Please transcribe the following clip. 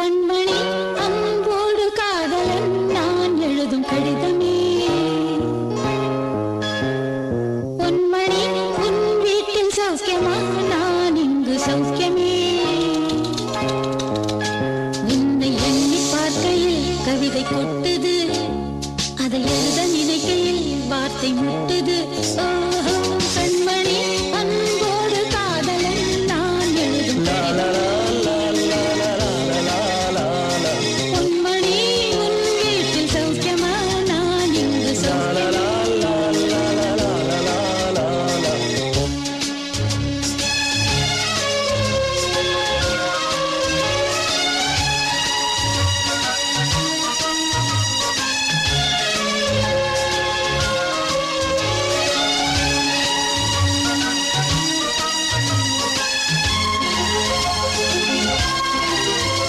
கண்மணி அன்போடு காதலன் நான் எழுதும் கடிதமே. பொன்மணி உன் வீட்டில் சௌக்கியமா, நான் இங்கு சௌக்கியமே. உன்னை எண்ணி பார்க்கையில் கவிதை கொட்டுது, அதை எழுத நினைக்கையில் வார்த்தை முட்டு.